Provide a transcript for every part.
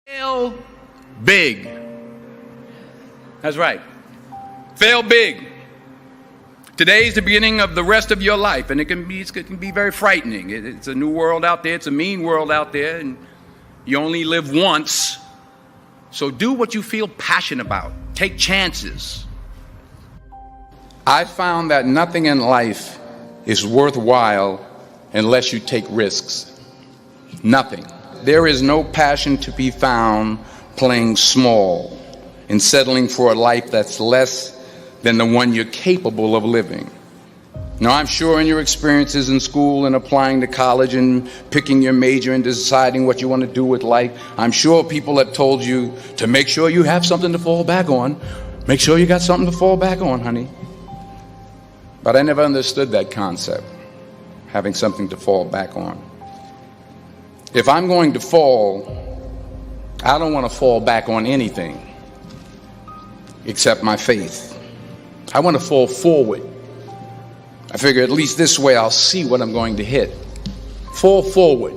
Fail big. That's right. Fail big. Today is the beginning of the rest of your life, and it can be very frightening. It's a new world out there. It's a mean world out there, and you only live once. So do what you feel passionate about. Take chances. I found that nothing in life is worthwhile unless you take risks. Nothing. There is no passion to be found playing small and settling for a life that's less than the one you're capable of living. Now, I'm sure in your experiences in school and applying to college and picking your major and deciding what you want to do with life, I'm sure people have told you to make sure you have something to fall back on. Make sure you got something to fall back on, honey. But I never understood that concept, having something to fall back on. If I'm going to fall, I don't want to fall back on anything except my faith. I want to fall forward. I figure at least this way I'll see what I'm going to hit. Fall forward.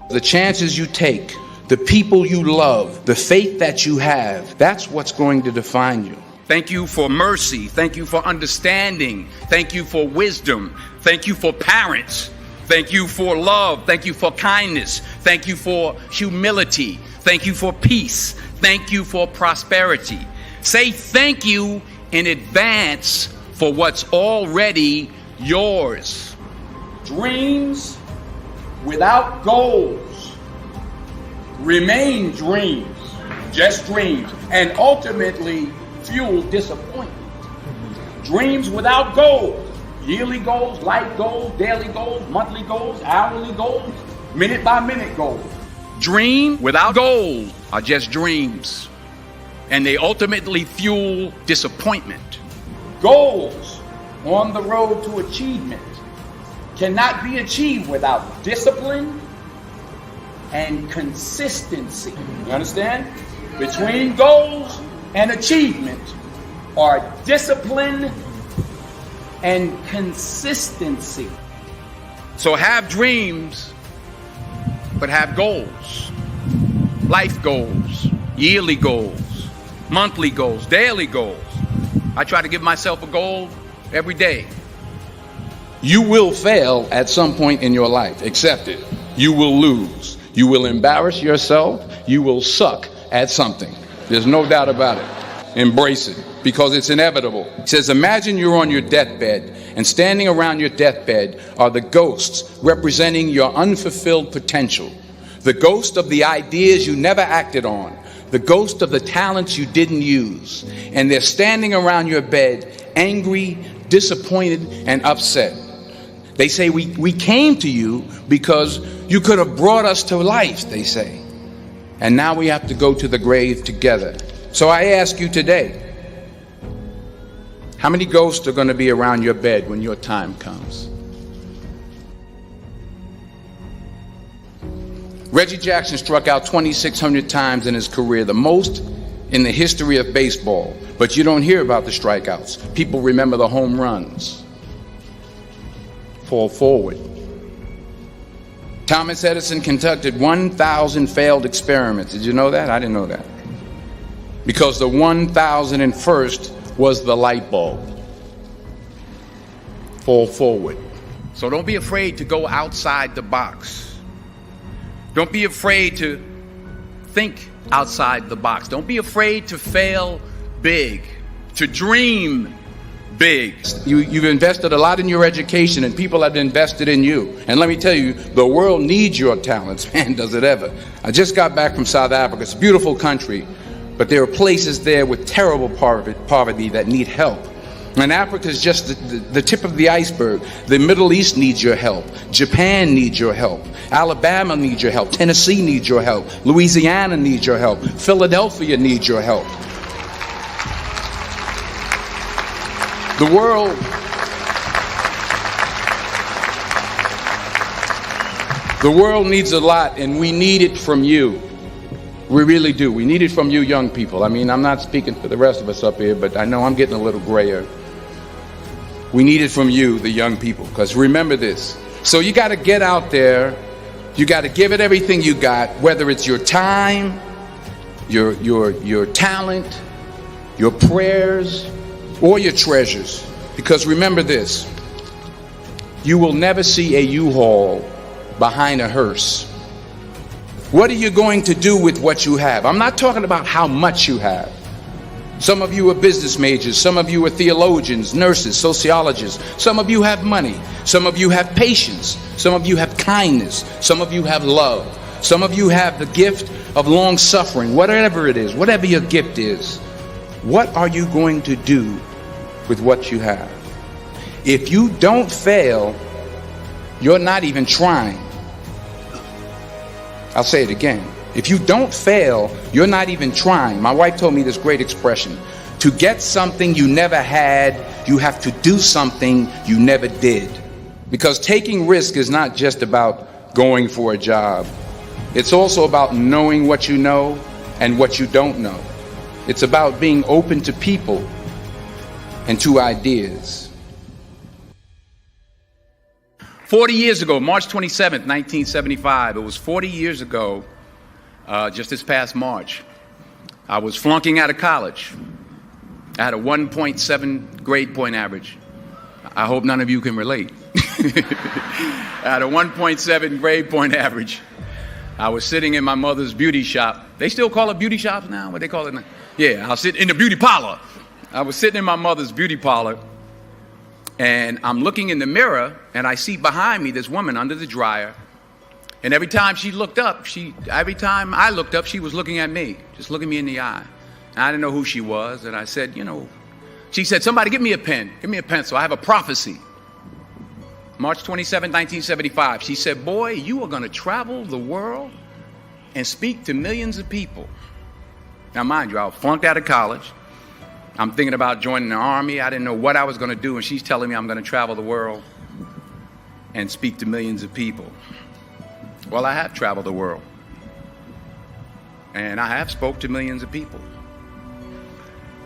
The chances you take, the people you love, the faith that you have, that's what's going to define you. Thank you for mercy. Thank you for understanding. Thank you for wisdom. Thank you for parents. Thank you for love. Thank you for kindness. Thank you for humility. Thank you for peace. Thank you for prosperity. Say thank you in advance for what's already yours. Dreams without goals remain dreams, just dreams, and ultimately fuel disappointment. Dreams without goals, yearly goals, life goals, daily goals, monthly goals, hourly goals, minute by minute goals. Dreams without goals are just dreams, and they ultimately fuel disappointment. Goals on the road to achievement cannot be achieved without discipline and consistency. You understand? Between goals and achievement are discipline and consistency. So have dreams, but have goals. Life goals, yearly goals, monthly goals, daily goals. I try to give myself a goal every day. You will fail at some point in your life. Accept it. You will lose. You will embarrass yourself. You will suck at something. There's no doubt about it. Embrace it, because it's inevitable. It says, imagine you're on your deathbed, and standing around your deathbed are the ghosts representing your unfulfilled potential. The ghost of the ideas you never acted on. The ghost of the talents you didn't use. And they're standing around your bed, angry, disappointed, and upset. They say, we came to you because you could have brought us to life, they say. And now we have to go to the grave together. So I ask you today, how many ghosts are going to be around your bed when your time comes? Reggie Jackson struck out 2,600 times in his career, the most in the history of baseball. But you don't hear about the strikeouts. People remember the home runs. Fall forward. Thomas Edison conducted 1,000 failed experiments. Did you know that? I didn't know that. Because the 1,001st was the light bulb. Fall forward. So don't be afraid to go outside the box. Don't be afraid to think outside the box. Don't be afraid to fail big, to dream big. You've invested a lot in your education, and people have invested in you. And let me tell you, the world needs your talents. Man, does it ever. I just got back from South Africa. It's a beautiful country, but there are places there with terrible poverty that need help. And Africa is just the tip of the iceberg. The Middle East needs your help. Japan needs your help. Alabama needs your help. Tennessee needs your help. Louisiana needs your help. Philadelphia needs your help. The world needs a lot, and we need it from you. We really do. We need it from you young people. I mean, I'm not speaking for the rest of us up here, but I know I'm getting a little grayer. We need it from you, the young people, because remember this. So you got to get out there. You got to give it everything you got, whether it's your time, your talent, your prayers, or your treasures. Because remember this, you will never see a U-Haul behind a hearse. What are you going to do with what you have? I'm not talking about how much you have. Some of you are business majors, some of you are theologians, nurses, sociologists. Some of you have money, some of you have patience, some of you have kindness, some of you have love, some of you have the gift of long suffering. Whatever it is, whatever your gift is, what are you going to do with what you have? If you don't fail, you're not even trying. I'll say it again. If you don't fail, you're not even trying. My wife told me this great expression. To get something you never had, you have to do something you never did. Because taking risk is not just about going for a job. It's also about knowing what you know and what you don't know. It's about being open to people and to ideas. 40 years ago, March 27th, 1975, it was 40 years ago, just this past March, I was flunking out of college. I had a 1.7 grade point average. I hope none of you can relate. I had a 1.7 grade point average. I was sitting in my mother's beauty shop. They still call it beauty shops now? What they call it now? Yeah, I'll sit in the beauty parlor. I was sitting in my mother's beauty parlor, and I'm looking in the mirror, and I see behind me this woman under the dryer. And every time she looked up, every time I looked up, she was looking at me, just looking me in the eye. And I didn't know who she was, and I said, she said, somebody give me a pen, give me a pencil, I have a prophecy. March 27, 1975, she said, boy, you are going to travel the world and speak to millions of people. Now, mind you, I flunked out of college. I'm thinking about joining the army. I didn't know what I was going to do, and she's telling me I'm going to travel the world and speak to millions of people. Well, I have traveled the world, and I have spoke to millions of people.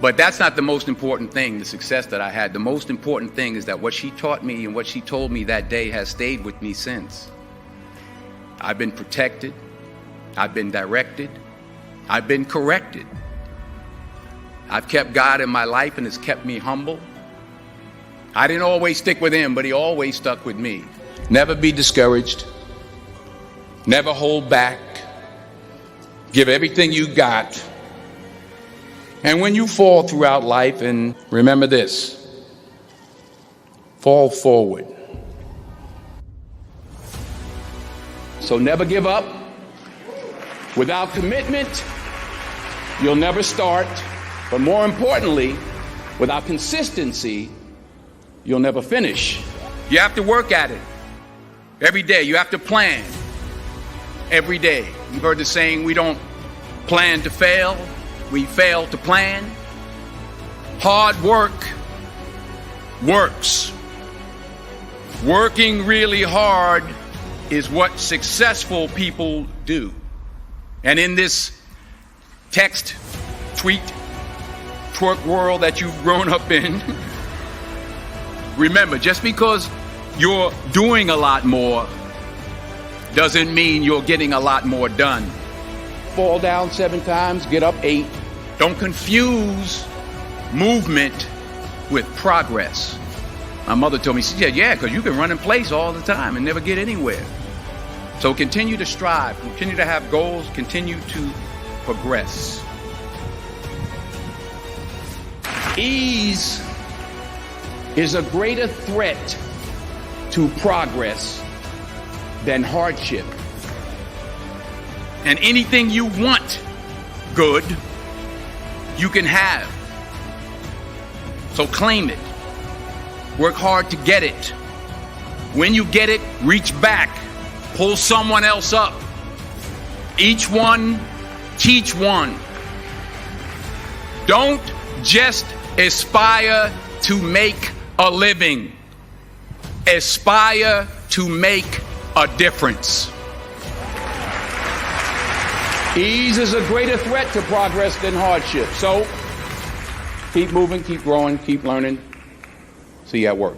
But that's not the most important thing, the success that I had. The most important thing is that what she taught me and what she told me that day has stayed with me since. I've been protected. I've been directed. I've been corrected. I've kept God in my life, and it's kept me humble. I didn't always stick with him, but he always stuck with me. Never be discouraged. Never hold back. Give everything you got. And when you fall throughout life, and remember this, fall forward. So never give up. Without commitment, you'll never start. But more importantly, without consistency, you'll never finish. You have to work at it every day. You have to plan every day. You've heard the saying, we don't plan to fail, we fail to plan. Hard work works. Working really hard is what successful people do. And in this text, tweet, twerk world that you've grown up in, remember, just because you're doing a lot more doesn't mean you're getting a lot more done. Fall down 7 times, get up 8. Don't confuse movement with progress. My mother told me, she said, yeah, because you can run in place all the time and never get anywhere. So continue to strive, continue to have goals, continue to progress. Ease is a greater threat to progress than hardship. And anything you want good, you can have. So claim it. Work hard to get it. When you get it, reach back. Pull someone else up. Each one, teach one. Don't just aspire to make a living. Aspire to make a difference. Ease is a greater threat to progress than hardship. So keep moving, keep growing, keep learning. See you at work.